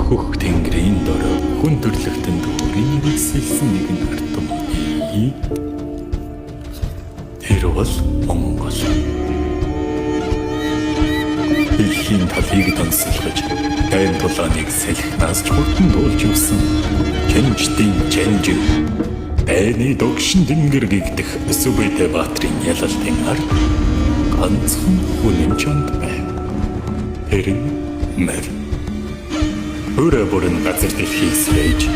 хөх тэнгэрийн дор хүн төрлөختөнд өөрийн нэгсэлсэн нэгэн ардам бий. Тэр бол Монгол. Дэлхийн талыг дансалгаж, дайн тулааныг салхинаас ч хурдан дуулж өгсөн Чэнждийн Чэнжин. Дайны догшин дэнгэр гэгдэх Сүбэдэ Баатрын ялалтын ард ганцхан хүн чонд байв. Тэр мэр. Өрөө бүрэн газар дэлхийг сэрэж,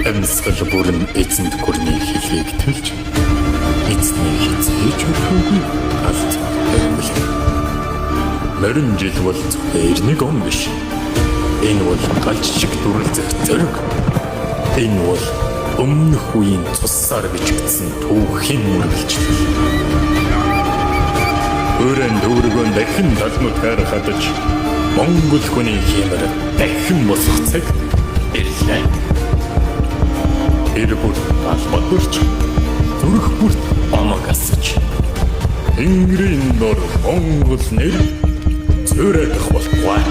амьсгал бүрэн эзэнт гүрний хэлхийг төлж, эзний хизээж өрхөөгүй алт тавилаа. Морин жил бол зөвхөн нэг он биш. Энэ бол галч шиг дүрлзэх зэрэг. Энэ бол өмнөх үеийн цуссаар бичигдсэн түүхийн мөргөлчлөл. Өрөөнд өөргөө дахин талнуудаар хадаж, Монгол хүний хэмээр дахин босох цаг ирлээ. Тэр бүр албадурч, зүрх бүрт амаг асаж, Тэнгэрийн дор Монгол нэр зөрөөх болтугай.